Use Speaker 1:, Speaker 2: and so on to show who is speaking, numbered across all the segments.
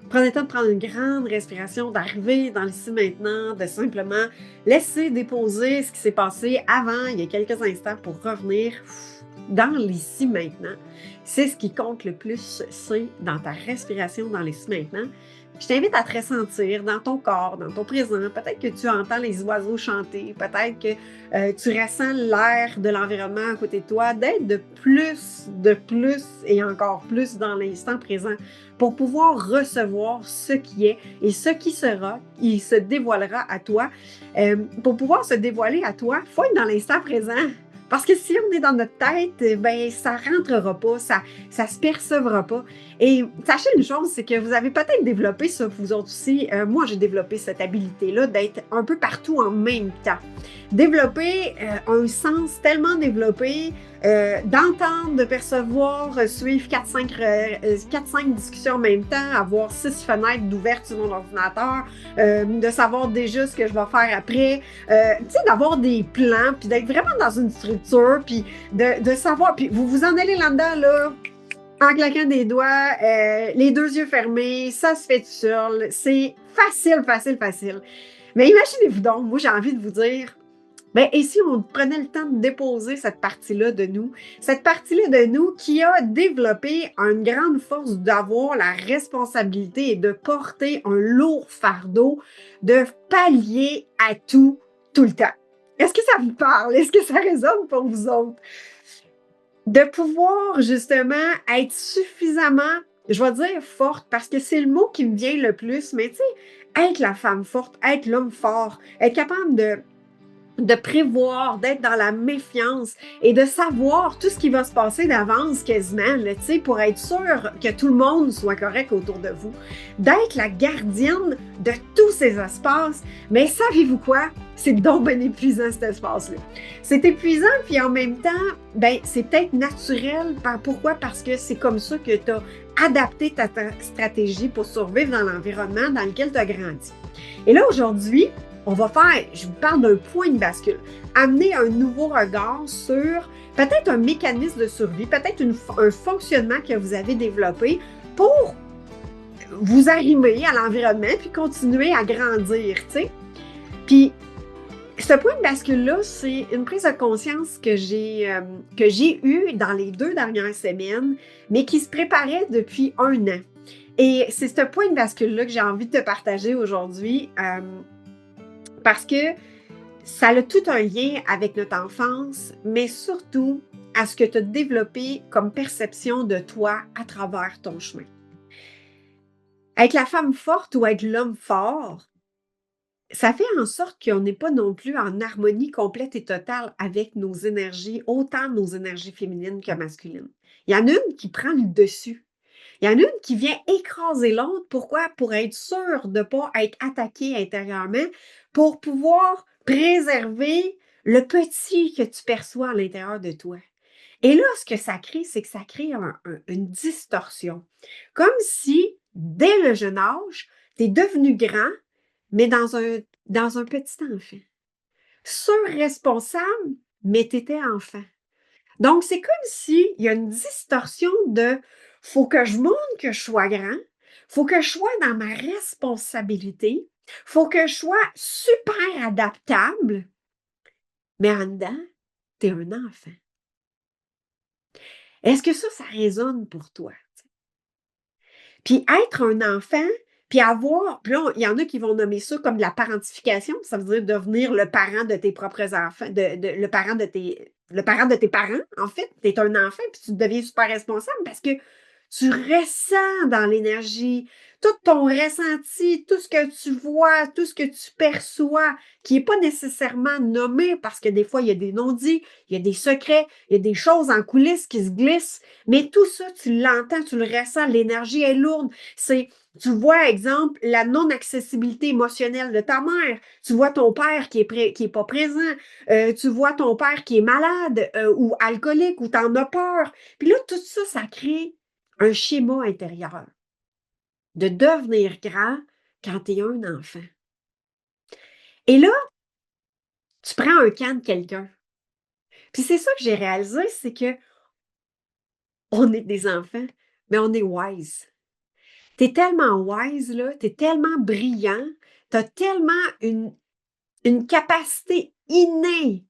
Speaker 1: Prenez le temps de prendre une grande respiration, d'arriver dans l'ici maintenant, de simplement laisser déposer ce qui s'est passé avant, il y a quelques instants, pour revenir dans l'ici maintenant. C'est ce qui compte le plus, c'est dans ta respiration dans l'ici maintenant. Je t'invite à te ressentir dans ton corps, dans ton présent. Peut-être que tu entends les oiseaux chanter, peut-être que tu ressens l'air de l'environnement à côté de toi, d'être de plus et encore plus dans l'instant présent pour pouvoir recevoir ce qui est et ce qui sera, il se dévoilera à toi. Pour pouvoir se dévoiler à toi, il faut être dans l'instant présent. Parce que si on est dans notre tête, ben ça rentrera pas, ça se percevra pas. Et sachez une chose, c'est que vous avez peut-être développé ça, vous autres aussi. Moi, j'ai développé cette habilité-là d'être un peu partout en même temps. Développer un sens tellement développé, d'entendre, de percevoir, suivre 4-5 discussions en même temps, avoir 6 fenêtres d'ouvertes sur mon ordinateur, de savoir déjà ce que je vais faire après, tu sais, d'avoir des plans, puis d'être vraiment dans une structure, puis de savoir, puis vous vous en allez là-dedans, là, en claquant des doigts, les deux yeux fermés, ça se fait tout seul, c'est facile, facile, facile. Mais imaginez-vous donc, moi j'ai envie de vous dire, ben, et si on prenait le temps de déposer cette partie-là de nous, cette partie-là de nous qui a développé une grande force d'avoir la responsabilité et de porter un lourd fardeau, de pallier à tout, tout le temps. Est-ce que ça vous parle? Est-ce que ça résonne pour vous autres? De pouvoir justement être suffisamment, je vais dire forte, parce que c'est le mot qui me vient le plus, mais tu sais, être la femme forte, être l'homme fort, être capable de prévoir, d'être dans la méfiance et de savoir tout ce qui va se passer d'avance quasiment, là, pour être sûr que tout le monde soit correct autour de vous. D'être la gardienne de tous ces espaces. Mais savez-vous quoi? C'est donc bien épuisant, cet espace-là. C'est épuisant, puis en même temps, ben, c'est peut-être naturel. Pourquoi? Parce que c'est comme ça que tu as adapté ta stratégie pour survivre dans l'environnement dans lequel tu as grandi. Et là, aujourd'hui, on va faire, je vous parle d'un point de bascule, amener un nouveau regard sur peut-être un mécanisme de survie, peut-être un fonctionnement que vous avez développé pour vous arrimer à l'environnement puis continuer à grandir, tu sais. Puis, ce point de bascule-là, c'est une prise de conscience que j'ai eue dans les 2 dernières semaines, mais qui se préparait depuis 1 an. Et c'est ce point de bascule-là que j'ai envie de te partager aujourd'hui. Parce que ça a tout un lien avec notre enfance, mais surtout à ce que tu as développé comme perception de toi à travers ton chemin. Être la femme forte ou être l'homme fort, ça fait en sorte qu'on n'est pas non plus en harmonie complète et totale avec nos énergies, autant nos énergies féminines que masculines. Il y en a une qui prend le dessus. Il y en a une qui vient écraser l'autre. Pourquoi? Pour être sûr de ne pas être attaquée intérieurement, pour pouvoir préserver le petit que tu perçois à l'intérieur de toi. Et là, ce que ça crée, c'est que ça crée une distorsion. Comme si, dès le jeune âge, tu es devenu grand, mais dans un petit enfant. Surresponsable, mais tu étais enfant. Donc, c'est comme s'il y a une distorsion de faut que je montre que je sois grand, faut que je sois dans ma responsabilité, faut que je sois super adaptable, mais en dedans, tu es un enfant. Est-ce que ça résonne pour toi? Puis être un enfant, puis avoir, puis là, il y en a qui vont nommer ça comme de la parentification, ça veut dire devenir le parent de tes propres enfants, le parent de tes parents, en fait. Tu es un enfant, puis tu deviens super responsable parce que tu ressens dans l'énergie tout ton ressenti, tout ce que tu vois, tout ce que tu perçois, qui n'est pas nécessairement nommé parce que des fois, il y a des non-dits, il y a des secrets, il y a des choses en coulisses qui se glissent, mais tout ça, tu l'entends, tu le ressens, l'énergie est lourde. Tu vois, exemple, la non-accessibilité émotionnelle de ta mère. Tu vois ton père qui est pas présent. Tu vois ton père qui est malade ou alcoolique ou t'en as peur. Puis là, tout ça, ça crée un schéma intérieur de devenir grand quand tu es un enfant. Et là, tu prends un camp de quelqu'un. Puis c'est ça que j'ai réalisé, c'est que on est des enfants, mais on est wise. Tu es tellement wise, là, tu es tellement brillant, tu as tellement une capacité innée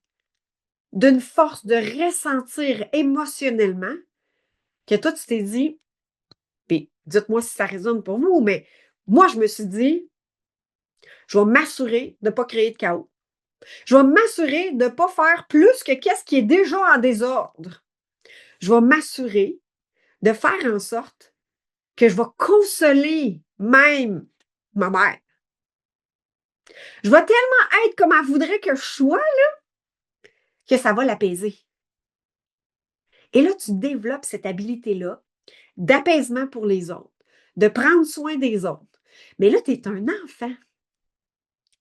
Speaker 1: d'une force de ressentir émotionnellement que toi, tu t'es dit, puis dites-moi si ça résonne pour vous, mais moi, je me suis dit, je vais m'assurer de ne pas créer de chaos. Je vais m'assurer de ne pas faire plus que qu'est-ce qui est déjà en désordre. Je vais m'assurer de faire en sorte que je vais consoler même ma mère. Je vais tellement être comme elle voudrait que je sois, là, que ça va l'apaiser. Et là, tu développes cette habilité-là d'apaisement pour les autres, de prendre soin des autres. Mais là, tu es un enfant.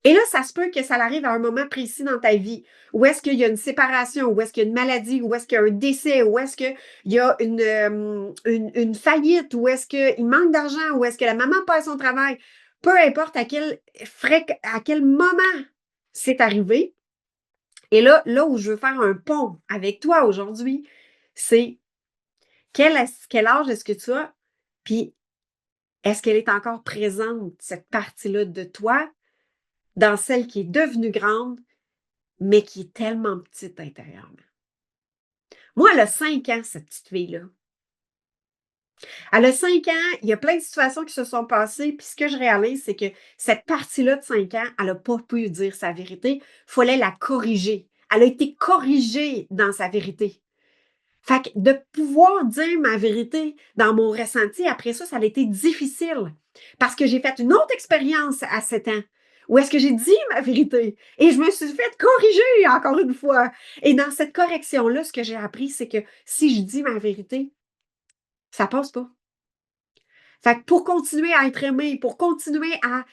Speaker 1: Et là, ça se peut que ça arrive à un moment précis dans ta vie, où est-ce qu'il y a une séparation, où est-ce qu'il y a une maladie, où est-ce qu'il y a un décès, où est-ce qu'il y a une faillite, où est-ce qu'il manque d'argent, où est-ce que la maman perd son travail. Peu importe à quel moment c'est arrivé. Et là où je veux faire un pont avec toi aujourd'hui, c'est quel âge est-ce que tu as? Puis, est-ce qu'elle est encore présente, cette partie-là de toi, dans celle qui est devenue grande, mais qui est tellement petite intérieurement? Moi, elle a 5 ans, cette petite fille-là. Elle a 5 ans, il y a plein de situations qui se sont passées, puis ce que je réalise, c'est que cette partie-là de 5 ans, elle n'a pas pu dire sa vérité. Il fallait la corriger. Elle a été corrigée dans sa vérité. Fait que de pouvoir dire ma vérité dans mon ressenti, après ça, ça a été difficile. Parce que j'ai fait une autre expérience à 7 ans, où est-ce que j'ai dit ma vérité. Et je me suis fait corriger encore une fois. Et dans cette correction-là, ce que j'ai appris, c'est que si je dis ma vérité, ça passe pas. Fait que pour continuer à être aimé, pour continuer à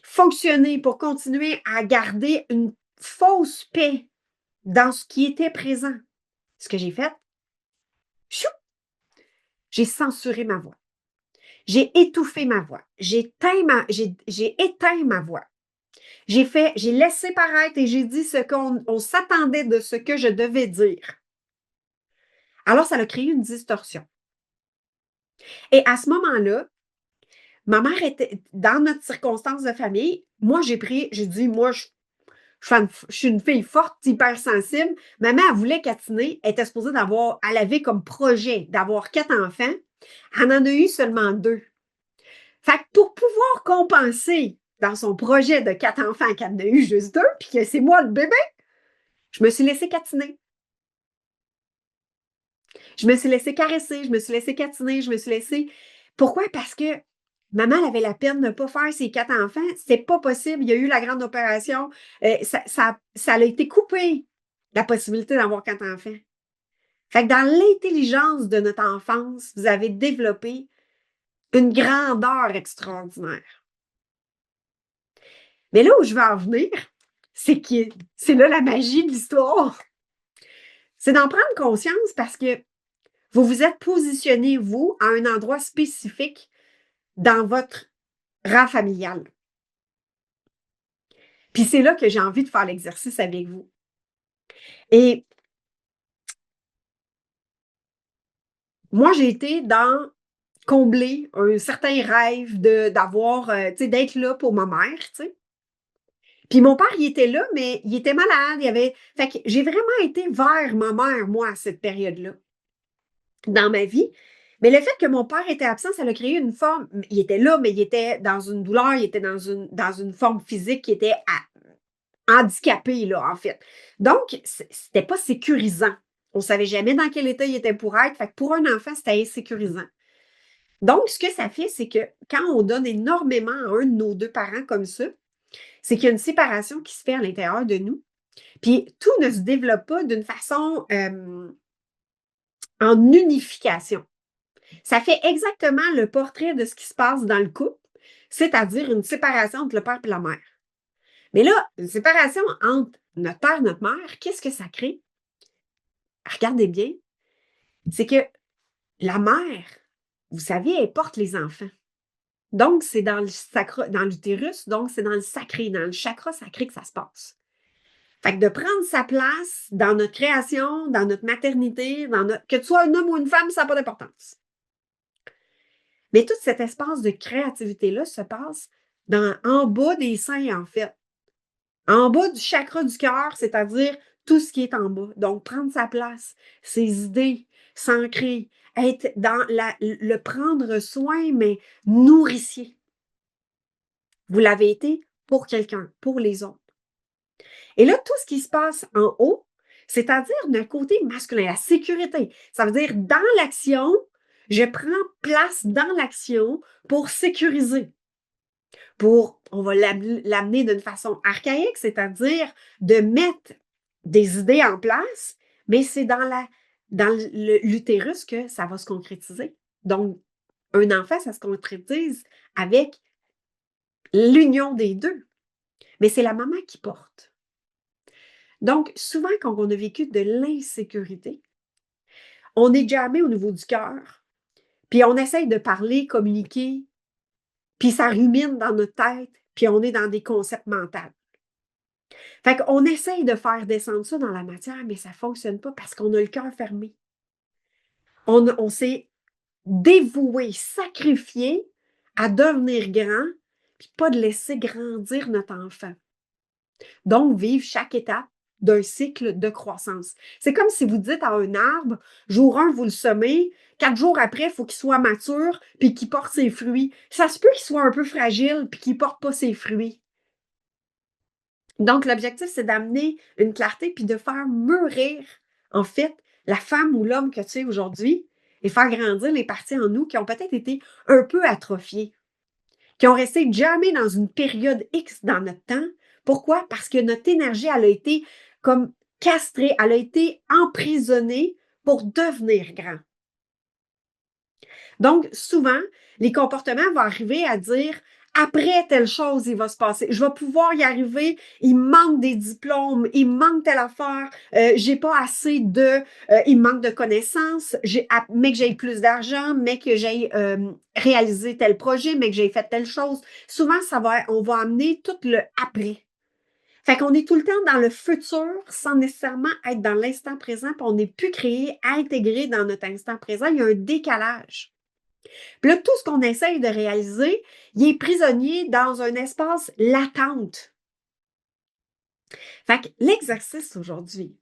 Speaker 1: fonctionner, pour continuer à garder une fausse paix dans ce qui était présent, ce que j'ai fait, chou, j'ai censuré ma voix. J'ai étouffé ma voix. J'ai éteint ma voix. J'ai laissé paraître et j'ai dit ce qu'on s'attendait de ce que je devais dire. Alors, ça a créé une distorsion. Et à ce moment-là, ma mère était dans notre circonstance de famille. Moi, j'ai dit, moi, je suis une fille forte, hypersensible. Maman, elle voulait catiner. Elle était supposée elle avait comme projet d'avoir 4 enfants. Elle en a eu seulement 2. Fait que pour pouvoir compenser dans son projet de 4 enfants qu'elle en a eu juste 2, puis que c'est moi le bébé, je me suis laissée catiner. Je me suis laissée caresser, je me suis laissée catiner, je me suis laissée. Pourquoi? Parce que maman elle avait la peine de ne pas faire ses 4 enfants. C'était pas possible. Il y a eu la grande opération. Ça a été coupé, la possibilité d'avoir 4 enfants. Fait que dans l'intelligence de notre enfance, vous avez développé une grandeur extraordinaire. Mais là où je veux en venir, c'est là la magie de l'histoire. C'est d'en prendre conscience parce que vous vous êtes positionné, vous, à un endroit spécifique dans votre rang familial. Puis c'est là que j'ai envie de faire l'exercice avec vous. Et moi, j'ai été dans combler un certain rêve d'avoir, tu sais, d'être là pour ma mère, tu sais. Puis mon père, il était là, mais il était malade. Fait que j'ai vraiment été vers ma mère, moi, à cette période-là, dans ma vie. Mais le fait que mon père était absent, ça a créé une forme. Il était là, mais il était dans une douleur, il était dans une forme physique qui était handicapé, là, en fait. Donc, c'était pas sécurisant. On savait jamais dans quel état il était pour être. Fait que pour un enfant, c'était insécurisant. Donc, ce que ça fait, c'est que quand on donne énormément à un de nos 2 parents comme ça, c'est qu'il y a une séparation qui se fait à l'intérieur de nous. Puis tout ne se développe pas d'une façon en unification. Ça fait exactement le portrait de ce qui se passe dans le couple, c'est-à-dire une séparation entre le père et la mère. Mais là, une séparation entre notre père et notre mère, qu'est-ce que ça crée? Regardez bien, c'est que la mère, vous savez, elle porte les enfants. Donc, c'est dans dans l'utérus, donc c'est dans le sacré, dans le chakra sacré que ça se passe. Fait que de prendre sa place dans notre création, dans notre maternité, que tu sois un homme ou une femme, ça n'a pas d'importance. Mais tout cet espace de créativité-là se passe en bas des seins, en fait. En bas du chakra du cœur, c'est-à-dire tout ce qui est en bas. Donc, prendre sa place, ses idées, s'ancrer, être dans le prendre soin, mais nourricier. Vous l'avez été pour quelqu'un, pour les autres. Et là, tout ce qui se passe en haut, c'est-à-dire d'un côté masculin, la sécurité. Ça veut dire dans l'action, je prends place dans l'action pour sécuriser, on va l'amener d'une façon archaïque, c'est-à-dire de mettre des idées en place, mais c'est dans l'utérus que ça va se concrétiser. Donc, un enfant, ça se concrétise avec l'union des deux, mais c'est la maman qui porte. Donc, souvent, quand on a vécu de l'insécurité, on est jamais au niveau du cœur, puis on essaye de parler, communiquer, puis ça rumine dans notre tête, puis on est dans des concepts mentaux. Fait qu'on essaye de faire descendre ça dans la matière, mais ça ne fonctionne pas parce qu'on a le cœur fermé. On s'est dévoué, sacrifié à devenir grand, puis pas de laisser grandir notre enfant. Donc, vivre chaque étape d'un cycle de croissance. C'est comme si vous dites à un arbre, jour 1, vous le semez, 4 jours après, il faut qu'il soit mature, puis qu'il porte ses fruits. Ça se peut qu'il soit un peu fragile, puis qu'il ne porte pas ses fruits. Donc, l'objectif, c'est d'amener une clarté puis de faire mûrir, en fait, la femme ou l'homme que tu es aujourd'hui et faire grandir les parties en nous qui ont peut-être été un peu atrophiées, qui ont resté jamais dans une période X dans notre temps. Pourquoi? Parce que notre énergie, elle a été comme castrée, elle a été emprisonnée pour devenir grand. Donc, souvent, les comportements vont arriver à dire après telle chose, il va se passer. Je vais pouvoir y arriver. Il manque des diplômes, il manque telle affaire, j'ai pas assez il manque de connaissances, mais que j'ai plus d'argent, mais que j'ai réalisé tel projet, mais que j'ai fait telle chose. Souvent, on va amener tout le après. Fait qu'on est tout le temps dans le futur sans nécessairement être dans l'instant présent, puis on n'est plus créé, intégré dans notre instant présent. Il y a un décalage. Puis là, tout ce qu'on essaye de réaliser, il est prisonnier dans un espace latente. Fait que l'exercice aujourd'hui,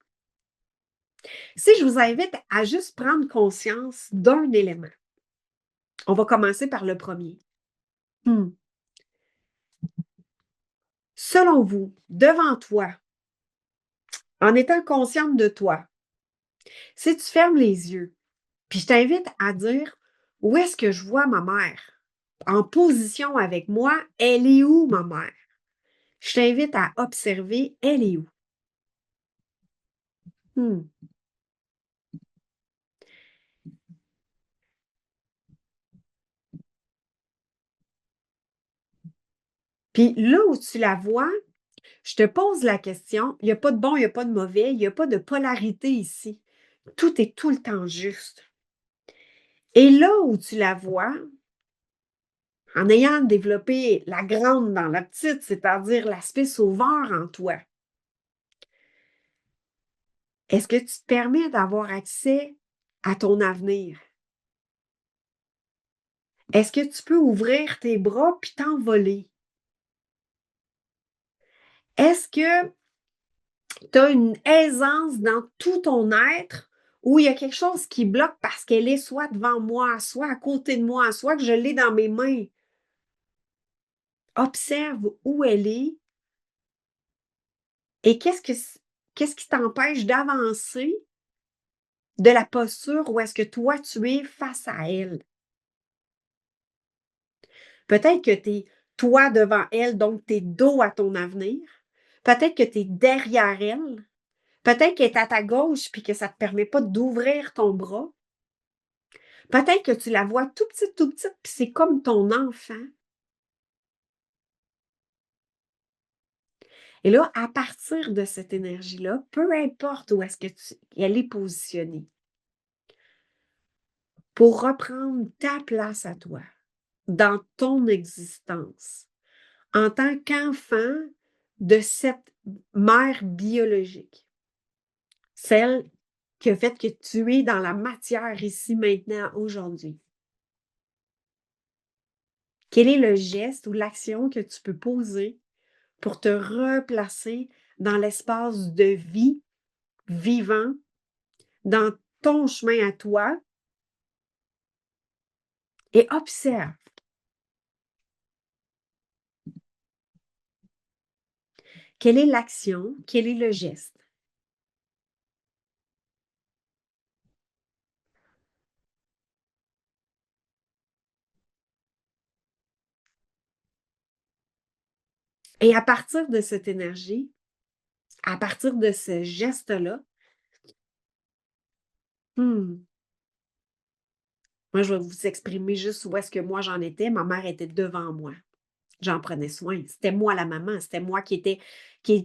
Speaker 1: si je vous invite à juste prendre conscience d'un élément, on va commencer par le premier. Selon vous, devant toi, en étant consciente de toi, si tu fermes les yeux, puis je t'invite à dire où est-ce que je vois ma mère? En position avec moi, elle est où ma mère? Je t'invite à observer, elle est où? Hmm. Puis là où tu la vois, je te pose la question, il n'y a pas de bon, il n'y a pas de mauvais, il n'y a pas de polarité ici. Tout est tout le temps juste. Et là où tu la vois, en ayant développé la grande dans la petite, c'est-à-dire l'aspect sauveur en toi, est-ce que tu te permets d'avoir accès à ton avenir? Est-ce que tu peux ouvrir tes bras puis t'envoler? Est-ce que tu as une aisance dans tout ton être où il y a quelque chose qui bloque parce qu'elle est soit devant moi, soit à côté de moi, soit que je l'ai dans mes mains? Observe où elle est et qu'est-ce qui t'empêche d'avancer de la posture où est-ce que toi, tu es face à elle? Peut-être que tu es toi devant elle, donc tu es dos à ton avenir. Peut-être que tu es derrière elle. Peut-être qu'elle est à ta gauche puis que ça ne te permet pas d'ouvrir ton bras. Peut-être que tu la vois tout petite, puis c'est comme ton enfant. Et là, à partir de cette énergie-là, peu importe où est-ce qu'elle est positionnée, pour reprendre ta place à toi, dans ton existence, en tant qu'enfant de cette mère biologique, celle qui a fait que tu es dans la matière ici, maintenant, aujourd'hui. Quel est le geste ou l'action que tu peux poser pour te replacer dans l'espace de vie vivant, dans ton chemin à toi et observe. Quelle est l'action? Quel est le geste? Et à partir de cette énergie, à partir de ce geste-là, hmm, moi, je vais vous exprimer juste où est-ce que moi j'en étais. Ma mère était devant moi. J'en prenais soin. C'était moi la maman. C'était moi qui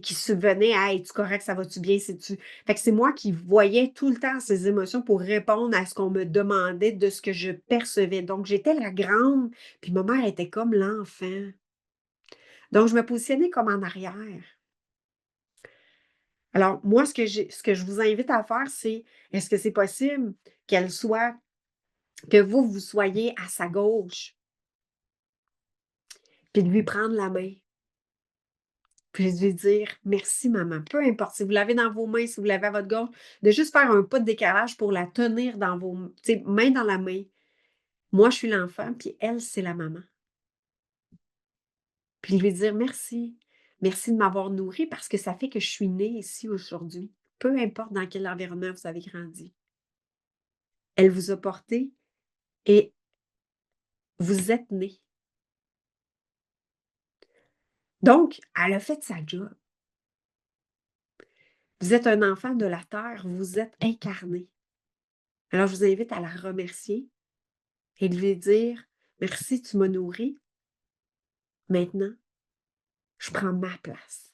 Speaker 1: subvenait à es-tu correct, ça va-tu bien, c'est-tu. Fait que c'est moi qui voyais tout le temps ces émotions pour répondre à ce qu'on me demandait de ce que je percevais. Donc, j'étais la grande, puis ma mère était comme l'enfant. Donc, je me positionnais comme en arrière. Alors, moi, ce que je vous invite à faire, c'est est-ce que c'est possible qu'elle soit, que vous soyez à sa gauche, puis de lui prendre la main, puis de lui dire merci, maman. Peu importe si vous l'avez dans vos mains, si vous l'avez à votre gauche, de juste faire un pas de décalage pour la tenir dans vos main dans la main. Moi, je suis l'enfant, puis elle, c'est la maman. Puis lui dire merci. Merci de m'avoir nourri parce que ça fait que je suis née ici aujourd'hui. Peu importe dans quel environnement vous avez grandi. Elle vous a porté et vous êtes né. Donc, elle a fait sa job. Vous êtes un enfant de la terre, vous êtes incarné. Alors, je vous invite à la remercier et de lui dire merci, tu m'as nourri. Maintenant, je prends ma place.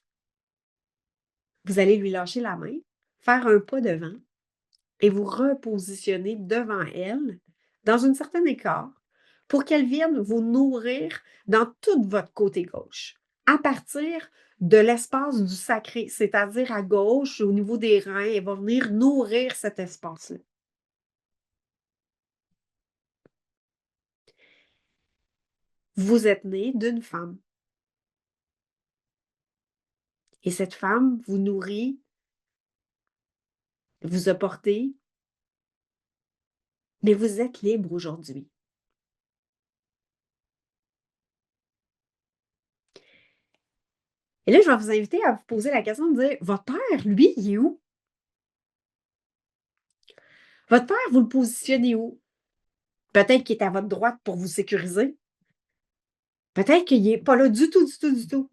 Speaker 1: Vous allez lui lâcher la main, faire un pas devant et vous repositionner devant elle dans une certaine écart pour qu'elle vienne vous nourrir dans tout votre côté gauche, à partir de l'espace du sacré, c'est-à-dire à gauche, au niveau des reins, elle va venir nourrir cet espace-là. Vous êtes né d'une femme et cette femme vous nourrit, vous a porté, mais vous êtes libre aujourd'hui. Et là, je vais vous inviter à vous poser la question de dire, votre père, lui, il est où? Votre père, vous le positionnez où? Peut-être qu'il est à votre droite pour vous sécuriser. Peut-être qu'il n'est pas là du tout, du tout, du tout.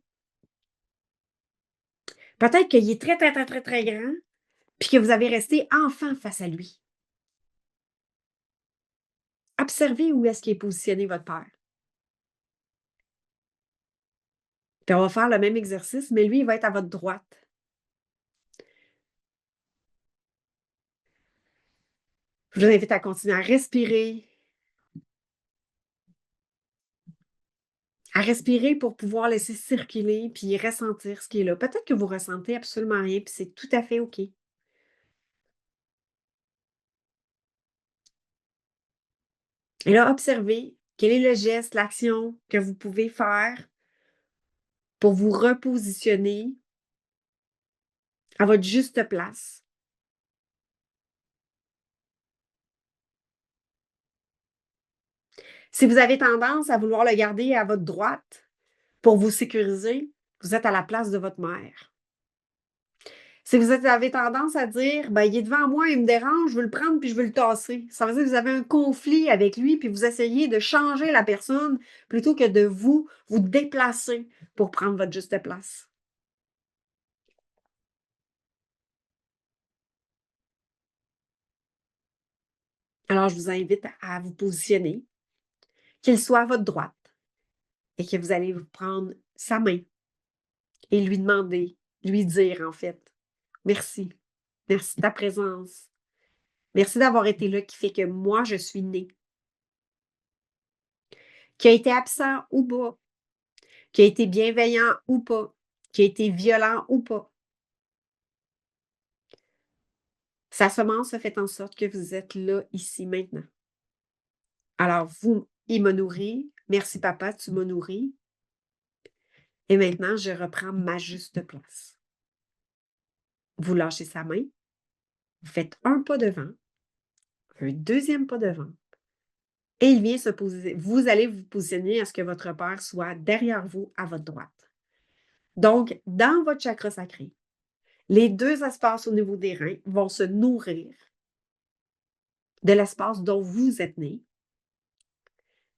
Speaker 1: Peut-être qu'il est très, très, très, très, très grand, puis que vous avez resté enfant face à lui. Observez où est-ce qu'il est positionné, votre père. Puis on va faire le même exercice, mais lui, il va être à votre droite. Je vous invite à continuer à respirer pour pouvoir laisser circuler, puis ressentir ce qui est là. Peut-être que vous ressentez absolument rien, puis c'est tout à fait OK. Et là, observez quel est le geste, l'action que vous pouvez faire pour vous repositionner à votre juste place. Si vous avez tendance à vouloir le garder à votre droite pour vous sécuriser, vous êtes à la place de votre mère. Si avez tendance à dire, ben, il est devant moi, il me dérange, je veux le prendre puis je veux le tasser. Ça veut dire que vous avez un conflit avec lui puis vous essayez de changer la personne plutôt que de vous déplacer pour prendre votre juste place. Alors, je vous invite à vous positionner, qu'il soit à votre droite et que vous allez vous prendre sa main et lui demander, lui dire en fait, merci, merci de ta présence, merci d'avoir été là qui fait que moi, je suis née, qui a été absent ou pas, qui a été bienveillant ou pas, qui a été violent ou pas. Sa semence a fait en sorte que vous êtes là, ici, maintenant. Alors, vous, il m'a nourri, Merci papa, tu m'as nourri et maintenant je reprends ma juste place. Vous lâchez sa main, vous faites un pas devant, un deuxième pas devant et il vient se poser. Vous allez vous positionner à ce que votre père soit derrière vous, à votre droite. Donc, dans votre chakra sacré, les 2 espaces au niveau des reins vont se nourrir de l'espace dont vous êtes né,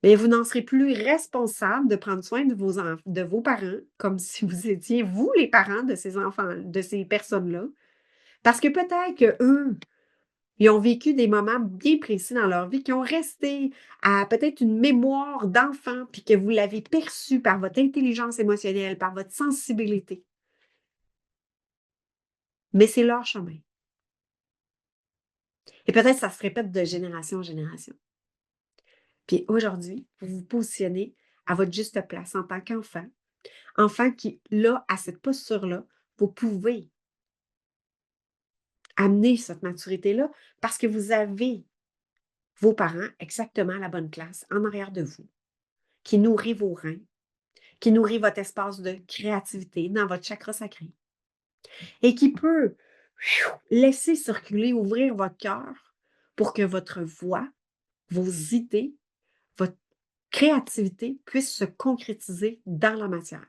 Speaker 1: mais vous n'en serez plus responsable de prendre soin de vos parents, comme si vous étiez vous les parents de ces enfants, de ces personnes-là. Parce que peut-être qu'eux, ils ont vécu des moments bien précis dans leur vie qui ont resté à peut-être une mémoire d'enfant, puis que vous l'avez perçu par votre intelligence émotionnelle, par votre sensibilité. Mais c'est leur chemin. Et peut-être que ça se répète de génération en génération. Puis aujourd'hui, vous vous positionnez à votre juste place en tant qu'enfant. Enfant qui, là, à cette posture-là, vous pouvez amener cette maturité-là parce que vous avez vos parents exactement à la bonne place, en arrière de vous, qui nourrit vos reins, qui nourrit votre espace de créativité dans votre chakra sacré et qui peut laisser circuler, ouvrir votre cœur pour que votre voix, vos idées, votre créativité puissent se concrétiser dans la matière.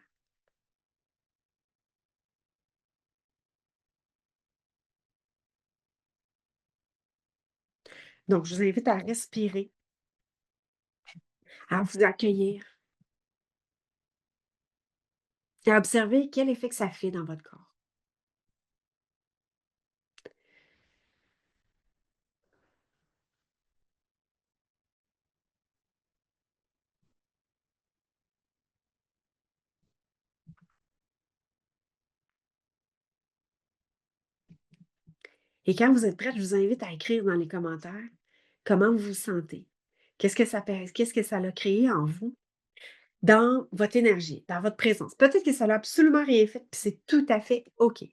Speaker 1: Donc, je vous invite à respirer, à vous accueillir et à observer quel effet que ça fait dans votre corps. Et quand vous êtes prête, je vous invite à écrire dans les commentaires comment vous vous sentez. Qu'est-ce que ça a créé en vous, dans votre énergie, dans votre présence. Peut-être que ça n'a absolument rien fait, puis c'est tout à fait OK.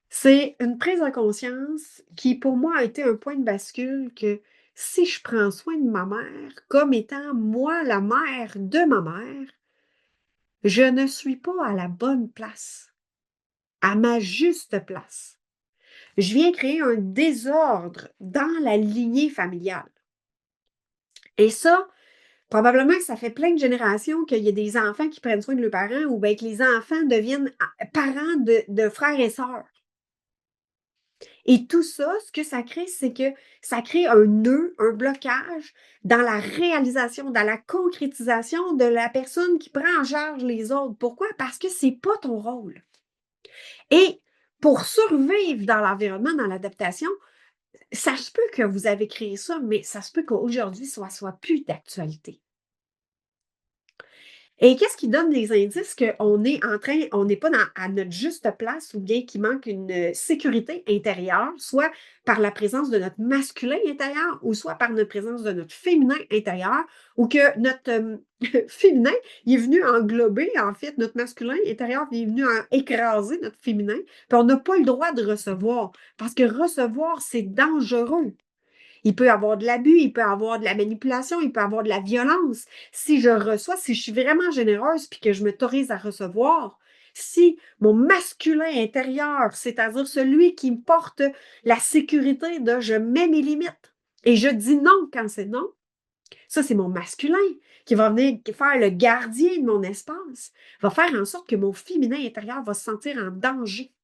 Speaker 1: C'est une prise de conscience qui, pour moi, a été un point de bascule que si je prends soin de ma mère comme étant moi la mère de ma mère, je ne suis pas à la bonne place, à ma juste place. Je viens créer un désordre dans la lignée familiale. Et ça, probablement que ça fait plein de générations qu'il y a des enfants qui prennent soin de leurs parents ou bien que les enfants deviennent parents de frères et sœurs. Et tout ça, ce que ça crée, c'est que ça crée un nœud, un blocage dans la réalisation, dans la concrétisation de la personne qui prend en charge les autres. Pourquoi? Parce que c'est pas ton rôle. Et pour survivre dans l'environnement, dans l'adaptation, ça se peut que vous avez créé ça, mais ça se peut qu'aujourd'hui, ça soit plus d'actualité. Et qu'est-ce qui donne des indices on n'est pas à notre juste place ou bien qu'il manque une sécurité intérieure, soit par la présence de notre masculin intérieur ou soit par notre présence de notre féminin intérieur ou que notre féminin il est venu englober, en fait, notre masculin intérieur il est venu écraser notre féminin, puis on n'a pas le droit de recevoir parce que recevoir, c'est dangereux. Il peut y avoir de l'abus, il peut y avoir de la manipulation, il peut y avoir de la violence. Si je reçois, si je suis vraiment généreuse puis que je m'autorise à recevoir, si mon masculin intérieur, c'est-à-dire celui qui me porte la sécurité de je mets mes limites et je dis non quand c'est non, ça c'est mon masculin qui va venir faire le gardien de mon espace, va faire en sorte que mon féminin intérieur va se sentir en danger.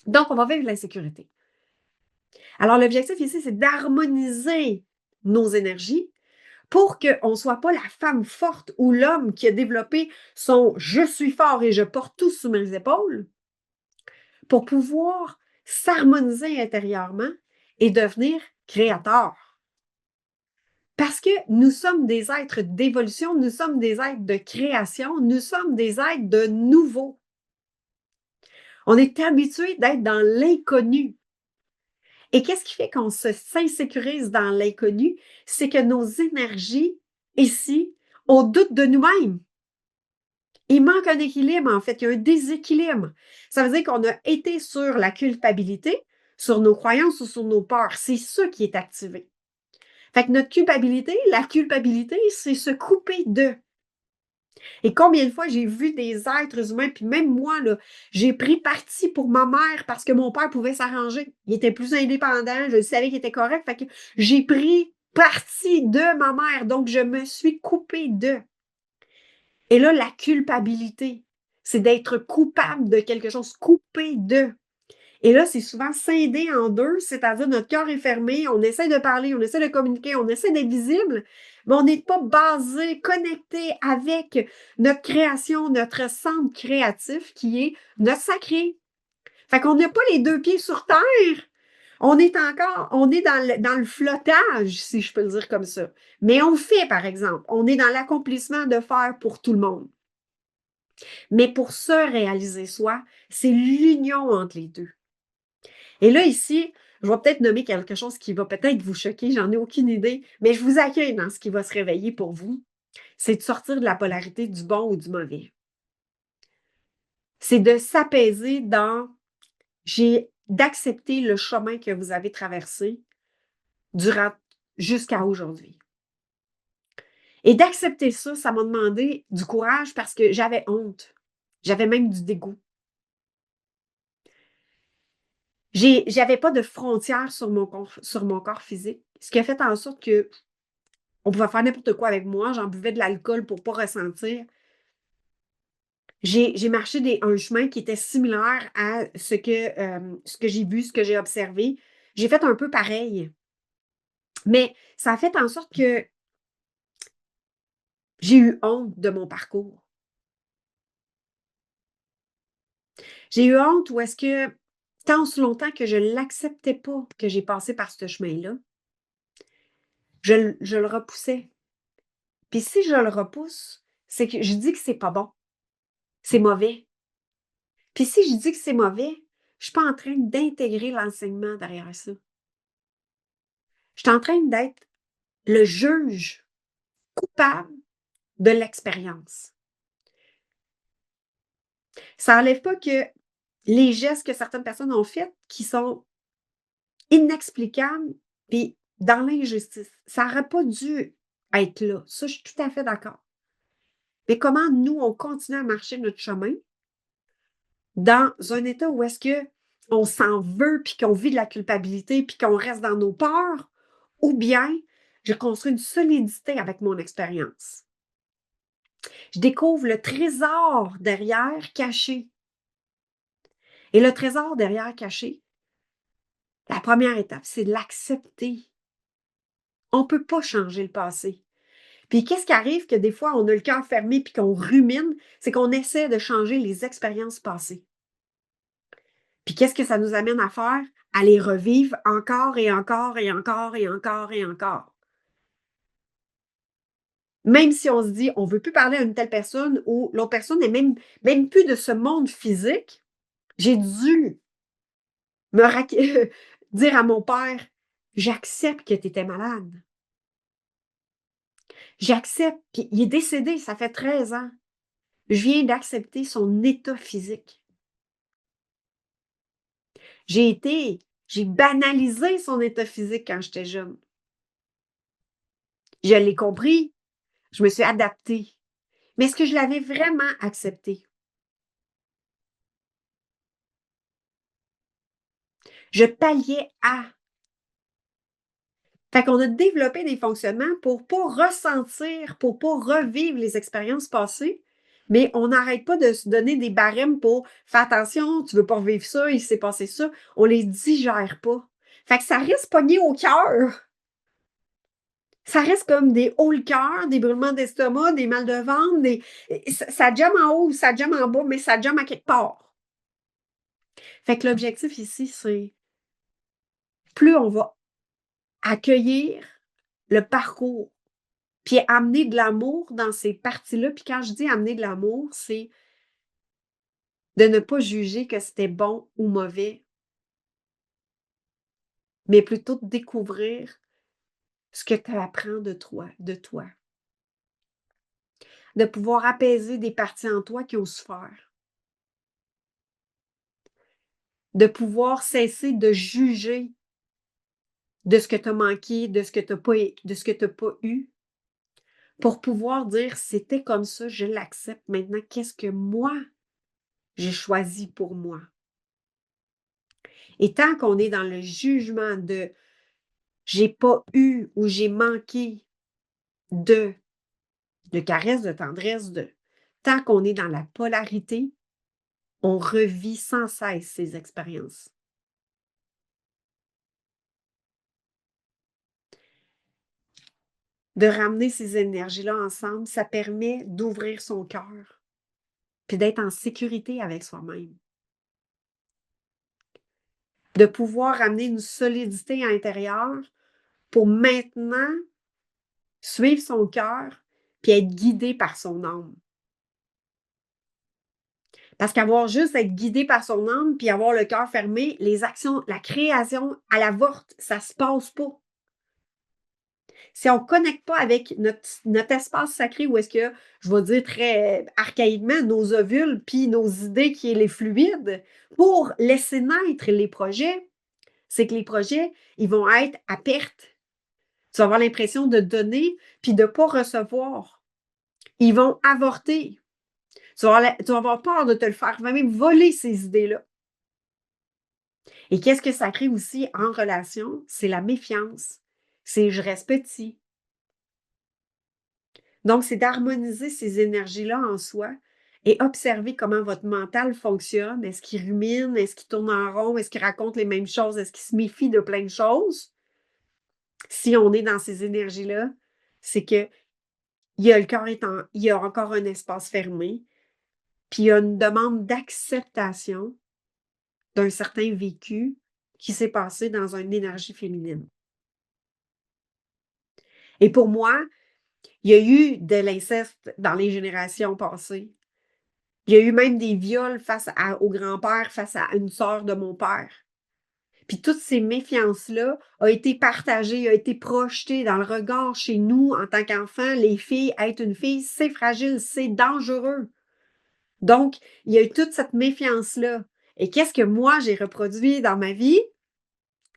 Speaker 1: Donc, on va vivre l'insécurité. Alors, l'objectif ici, c'est d'harmoniser nos énergies pour qu'on ne soit pas la femme forte ou l'homme qui a développé son je suis fort et je porte tout sous mes épaules pour pouvoir s'harmoniser intérieurement et devenir créateur. Parce que nous sommes des êtres d'évolution, nous sommes des êtres de création, nous sommes des êtres de nouveau. On est habitué d'être dans l'inconnu. Et qu'est-ce qui fait qu'on s'insécurise dans l'inconnu? C'est que nos énergies, ici, on doute de nous-mêmes. Il manque un équilibre, en fait. Il y a un déséquilibre. Ça veut dire qu'on a été sur la culpabilité, sur nos croyances ou sur nos peurs. C'est ça qui est activé. Fait que notre culpabilité, la culpabilité, c'est se couper de. Et combien de fois j'ai vu des êtres humains, puis même moi, là, j'ai pris parti pour ma mère parce que mon père pouvait s'arranger. Il était plus indépendant, je savais qu'il était correct, fait que j'ai pris parti de ma mère, donc je me suis coupée de. Et là, la culpabilité, c'est d'être coupable de quelque chose, coupé de. Et là, c'est souvent scindé en deux, c'est-à-dire notre cœur est fermé, on essaie de parler, on essaie de communiquer, on essaie d'être visible, mais on n'est pas basé, connecté avec notre création, notre centre créatif qui est notre sacré. Fait qu'on n'a pas les deux pieds sur terre. On est encore, on est dans le flottage, si je peux le dire comme ça. Mais on fait, par exemple, on est dans l'accomplissement de faire pour tout le monde. Mais pour se réaliser soi, c'est l'union entre les deux. Et là, ici, je vais peut-être nommer quelque chose qui va peut-être vous choquer, j'en ai aucune idée, mais je vous accueille dans ce qui va se réveiller pour vous. C'est de sortir de la polarité du bon ou du mauvais. C'est de s'apaiser dans d'accepter le chemin que vous avez traversé durant jusqu'à aujourd'hui. Et d'accepter ça, ça m'a demandé du courage parce que j'avais honte. J'avais même du dégoût. J'avais pas de frontières sur mon corps physique, ce qui a fait en sorte que on pouvait faire n'importe quoi avec moi. J'en buvais de l'alcool pour pas ressentir. J'ai marché un chemin qui était similaire à ce que j'ai vu, ce que j'ai observé. J'ai fait un peu pareil. Mais ça a fait en sorte que j'ai eu honte de mon parcours. J'ai eu honte où est-ce que tant aussi longtemps que je ne l'acceptais pas que j'ai passé par ce chemin-là, je le repoussais. Puis si je le repousse, c'est que je dis que c'est pas bon, c'est mauvais. Puis si je dis que c'est mauvais, je suis pas en train d'intégrer l'enseignement derrière ça. Je suis en train d'être le juge coupable de l'expérience. Ça n'enlève pas que les gestes que certaines personnes ont faits qui sont inexplicables puis dans l'injustice. Ça n'aurait pas dû être là. Ça, je suis tout à fait d'accord. Mais comment nous, on continue à marcher notre chemin dans un état où est-ce que on s'en veut, puis qu'on vit de la culpabilité, puis qu'on reste dans nos peurs, ou bien je construis une solidité avec mon expérience. Je découvre le trésor derrière caché. Et le trésor derrière caché, la première étape, c'est de l'accepter. On ne peut pas changer le passé. Puis qu'est-ce qui arrive que des fois, on a le cœur fermé puis qu'on rumine, c'est qu'on essaie de changer les expériences passées. Puis qu'est-ce que ça nous amène à faire? À les revivre encore et encore et encore et encore et encore. Même si on se dit, on ne veut plus parler à une telle personne ou l'autre personne n'est même plus de ce monde physique, j'ai dû dire à mon père, j'accepte que tu étais malade. J'accepte. Puis il est décédé, ça fait 13 ans. Je viens d'accepter son état physique. J'ai banalisé son état physique quand j'étais jeune. Je l'ai compris, je me suis adaptée. Mais est-ce que je l'avais vraiment accepté? Je palliais à. Fait qu'on a développé des fonctionnements pour pas ressentir, pour pas revivre les expériences passées, mais on n'arrête pas de se donner des barèmes pour faire attention, tu veux pas revivre ça, il s'est passé ça. On les digère pas. Fait que ça reste pogné au cœur. Ça reste comme des hauts le cœur, des brûlements d'estomac, des mal de ventre, ça jamme en haut, ça jamme en bas, mais ça jamme à quelque part. Fait que l'objectif ici, c'est plus on va accueillir le parcours, puis amener de l'amour dans ces parties-là. Puis quand je dis amener de l'amour, c'est de ne pas juger que c'était bon ou mauvais, mais plutôt de découvrir ce que tu apprends de toi. De pouvoir apaiser des parties en toi qui ont souffert. De pouvoir cesser de juger de ce que tu as manqué, de ce que tu pas de ce que tu pas eu, pour pouvoir dire: «C'était comme ça, je l'accepte. Maintenant, qu'est-ce que moi, j'ai choisi pour moi?» Et tant qu'on est dans le jugement de: «J'ai pas eu ou j'ai manqué de caresses, de tendresse, de» tant qu'on est dans la polarité, on revit sans cesse ces expériences. De ramener ces énergies-là ensemble, ça permet d'ouvrir son cœur, puis d'être en sécurité avec soi-même. De pouvoir amener une solidité intérieure pour maintenant suivre son cœur, puis être guidé par son âme. Parce qu'avoir juste être guidé par son âme, puis avoir le cœur fermé, les actions, la création à la vorte, ça se passe pas. Si on ne connecte pas avec notre espace sacré, où est-ce que, je vais dire très archaïquement, nos ovules, puis nos idées qui est les fluides, pour laisser naître les projets, c'est que les projets, ils vont être à perte. Tu vas avoir l'impression de donner, puis de ne pas recevoir. Ils vont avorter. Tu vas avoir peur de te le faire, même voler ces idées-là. Et qu'est-ce que ça crée aussi en relation? C'est la méfiance. C'est je reste petit. Donc, c'est d'harmoniser ces énergies-là en soi et observer comment votre mental fonctionne. Est-ce qu'il rumine? Est-ce qu'il tourne en rond? Est-ce qu'il raconte les mêmes choses? Est-ce qu'il se méfie de plein de choses? Si on est dans ces énergies-là, c'est que il y a le cœur étant, il y a encore un espace fermé, puis il y a une demande d'acceptation d'un certain vécu qui s'est passé dans une énergie féminine. Et pour moi, il y a eu de l'inceste dans les générations passées. Il y a eu même des viols au grand-père, face à une sœur de mon père. Puis toutes ces méfiances-là ont été partagées, ont été projetées dans le regard chez nous en tant qu'enfants. Les filles, être une fille, c'est fragile, c'est dangereux. Donc, il y a eu toute cette méfiance-là. Et qu'est-ce que moi, j'ai reproduit dans ma vie?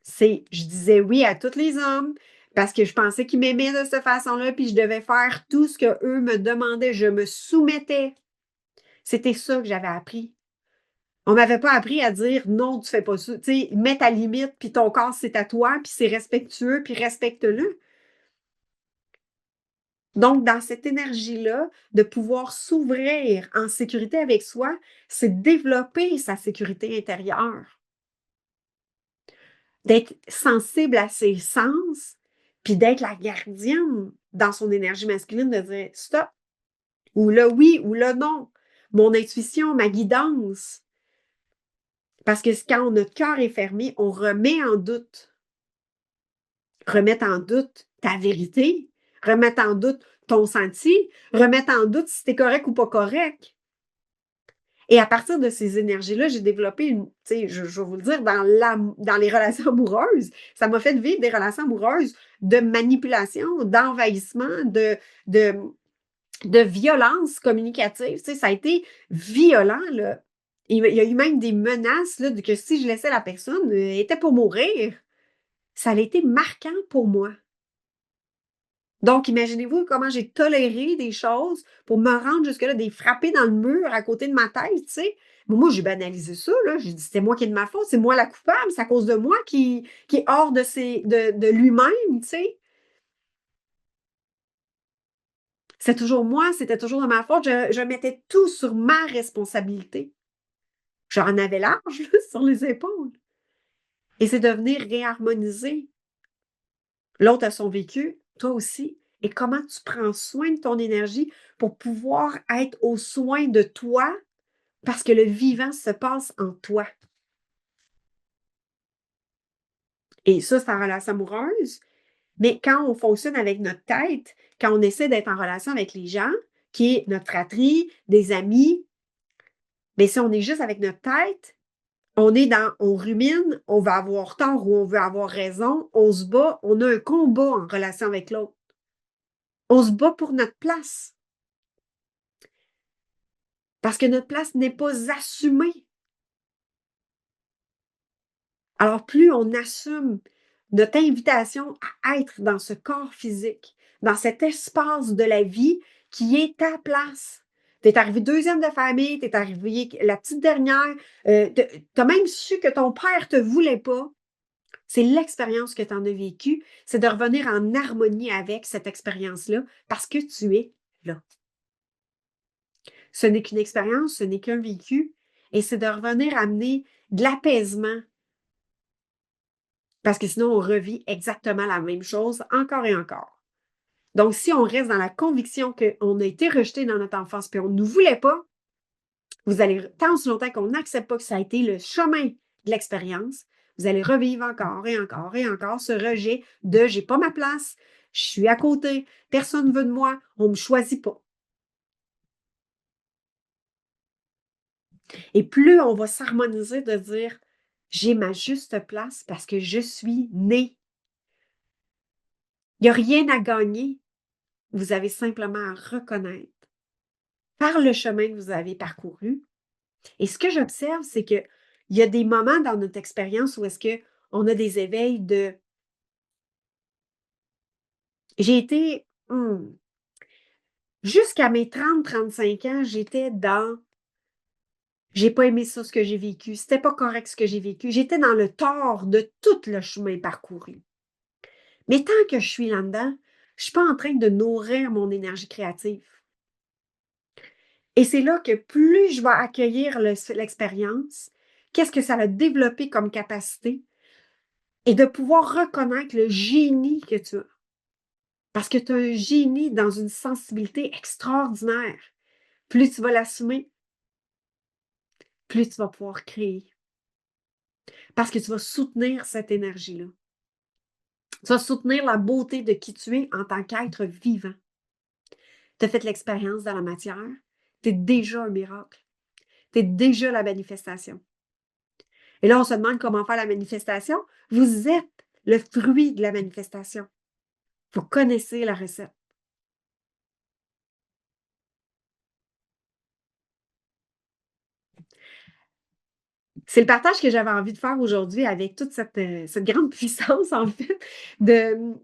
Speaker 1: C'est, je disais oui à tous les hommes parce que je pensais qu'ils m'aimaient de cette façon-là, puis je devais faire tout ce qu'eux me demandaient. Je me soumettais. C'était ça que j'avais appris. On m'avait pas appris à dire non, tu fais pas ça. Tu sais, mets ta limite, puis ton corps, c'est à toi, puis c'est respectueux, puis respecte-le. Donc, dans cette énergie-là, de pouvoir s'ouvrir en sécurité avec soi, c'est développer sa sécurité intérieure, d'être sensible à ses sens, puis d'être la gardienne dans son énergie masculine, de dire stop, ou là oui, ou là non. Mon intuition, ma guidance. Parce que quand notre cœur est fermé, on remet en doute. Remettre en doute ta vérité, remettre en doute ton senti, remettre en doute si tu correct ou pas correct. Et à partir de ces énergies-là, j'ai développé une, tu sais, je vais vous le dire, dans les relations amoureuses, ça m'a fait vivre des relations amoureuses de manipulation, d'envahissement, de, de violence communicative. Tu sais, ça a été violent, là. Il y a eu même des menaces là, de que si je laissais la personne, elle était pour mourir. Ça a été marquant pour moi. Donc, imaginez-vous comment j'ai toléré des choses pour me rendre jusque-là, des frapper dans le mur à côté de ma tête, tu sais. Mais moi, j'ai banalisé ça, là. J'ai dit, c'est moi qui ai de ma faute, c'est moi la coupable, c'est à cause de moi qui est hors de lui-même, tu sais. C'est toujours moi, c'était toujours de ma faute. Je mettais tout sur ma responsabilité. J'en avais large, là, sur les épaules. Et c'est de venir réharmoniser. L'autre a son vécu, toi aussi. Et comment tu prends soin de ton énergie pour pouvoir être au soin de toi parce que le vivant se passe en toi. Et ça, c'est en relation amoureuse. Mais quand on fonctionne avec notre tête, quand on essaie d'être en relation avec les gens, qui est notre fratrie, des amis, mais si on est juste avec notre tête, on rumine, on va avoir tort ou on veut avoir raison, on se bat, on a un combat en relation avec l'autre. On se bat pour notre place. Parce que notre place n'est pas assumée. Alors, plus on assume notre invitation à être dans ce corps physique, dans cet espace de la vie qui est ta place. Tu es arrivé deuxième de famille, tu es arrivé la petite dernière, tu as même su que ton père ne te voulait pas. C'est l'expérience que tu en as vécue, c'est de revenir en harmonie avec cette expérience-là parce que tu es là. Ce n'est qu'une expérience, ce n'est qu'un vécu, et c'est de revenir amener de l'apaisement parce que sinon on revit exactement la même chose encore et encore. Donc, si on reste dans la conviction qu'on a été rejeté dans notre enfance et on ne nous voulait pas, vous allez, tant aussi longtemps qu'on n'accepte pas que ça a été le chemin de l'expérience, vous allez revivre encore et encore et encore ce rejet de j'ai pas ma place, je suis à côté, personne ne veut de moi, on ne me choisit pas. Et plus on va s'harmoniser de dire j'ai ma juste place parce que je suis né. Il n'y a rien à gagner. Vous avez simplement à reconnaître par le chemin que vous avez parcouru. Et ce que j'observe, c'est qu'il y a des moments dans notre expérience où est-ce qu'on a des éveils de j'ai été jusqu'à mes 30-35 ans, j'étais dans j'ai pas aimé ça, ce que j'ai vécu. C'était pas correct ce que j'ai vécu. J'étais dans le tort de tout le chemin parcouru. Mais tant que je suis là-dedans, je suis pas en train de nourrir mon énergie créative. Et c'est là que plus je vais accueillir l'expérience, qu'est-ce que ça va développer comme capacité et de pouvoir reconnaître le génie que tu as. Parce que tu as un génie dans une sensibilité extraordinaire. Plus tu vas l'assumer, plus tu vas pouvoir créer. Parce que tu vas soutenir cette énergie-là. Tu vas soutenir la beauté de qui tu es en tant qu'être vivant. Tu as fait l'expérience dans la matière, tu es déjà un miracle. Tu es déjà la manifestation. Et là, on se demande comment faire la manifestation. Vous êtes le fruit de la manifestation. Vous connaissez la recette. C'est le partage que j'avais envie de faire aujourd'hui avec toute cette grande puissance, en fait, de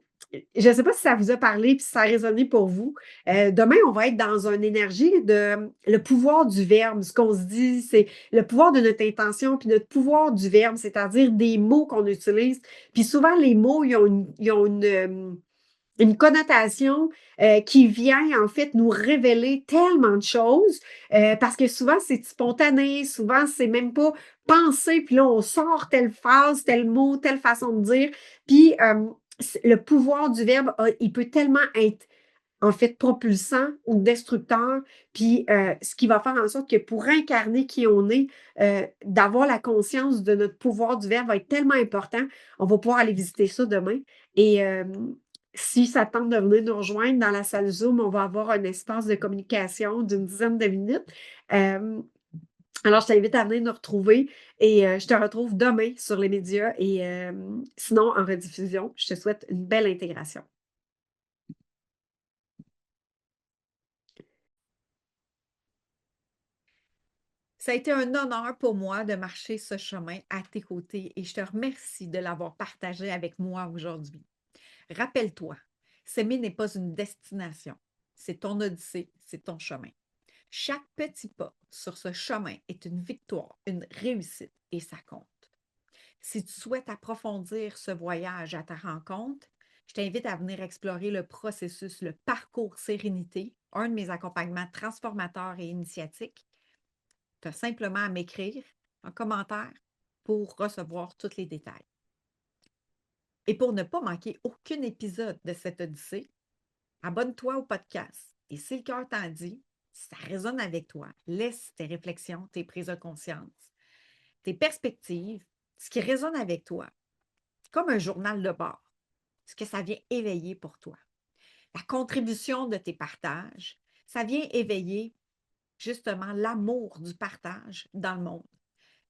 Speaker 1: je ne sais pas si ça vous a parlé puis si ça a résonné pour vous. Demain, on va être dans une énergie de le pouvoir du verbe. Ce qu'on se dit, c'est le pouvoir de notre intention puis notre pouvoir du verbe, c'est-à-dire des mots qu'on utilise. Puis souvent, les mots, ils ont une connotation qui vient en fait nous révéler tellement de choses parce que souvent c'est spontané, souvent c'est même pas pensé, puis là on sort telle phrase, tel mot, telle façon de dire, puis le pouvoir du verbe, il peut tellement être en fait propulsant ou destructeur, puis ce qui va faire en sorte que pour incarner qui on est, d'avoir la conscience de notre pouvoir du verbe va être tellement important. On va pouvoir aller visiter ça demain. Et si ça tente de venir nous rejoindre dans la salle Zoom, on va avoir un espace de communication d'une dizaine de minutes. Alors, je t'invite à venir nous retrouver et je te retrouve demain sur les médias et sinon en rediffusion. Je te souhaite une belle intégration.
Speaker 2: Ça a été un honneur pour moi de marcher ce chemin à tes côtés et je te remercie de l'avoir partagé avec moi aujourd'hui. Rappelle-toi, s'aimer n'est pas une destination, c'est ton odyssée, c'est ton chemin. Chaque petit pas sur ce chemin est une victoire, une réussite et ça compte. Si tu souhaites approfondir ce voyage à ta rencontre, je t'invite à venir explorer le processus, le parcours Sérénité, un de mes accompagnements transformateurs et initiatiques. Tu as simplement à m'écrire un commentaire pour recevoir tous les détails. Et pour ne pas manquer aucun épisode de cette odyssée, abonne-toi au podcast. Et si le cœur t'en dit, si ça résonne avec toi, laisse tes réflexions, tes prises de conscience, tes perspectives, ce qui résonne avec toi, comme un journal de bord, ce que ça vient éveiller pour toi. La contribution de tes partages, ça vient éveiller justement l'amour du partage dans le monde.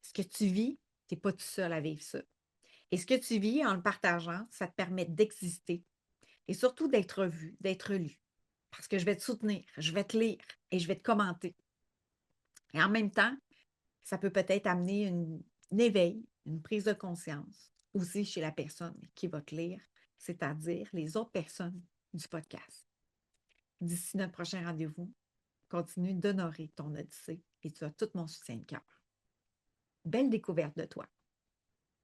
Speaker 2: Ce que tu vis, tu n'es pas tout seul à vivre ça. Et ce que tu vis en le partageant, ça te permet d'exister et surtout d'être vu, d'être lu. Parce que je vais te soutenir, je vais te lire et je vais te commenter. Et en même temps, ça peut peut-être amener un éveil, une prise de conscience aussi chez la personne qui va te lire, c'est-à-dire les autres personnes du podcast. D'ici notre prochain rendez-vous, continue d'honorer ton Odyssée et tu as tout mon soutien de cœur. Belle découverte de toi.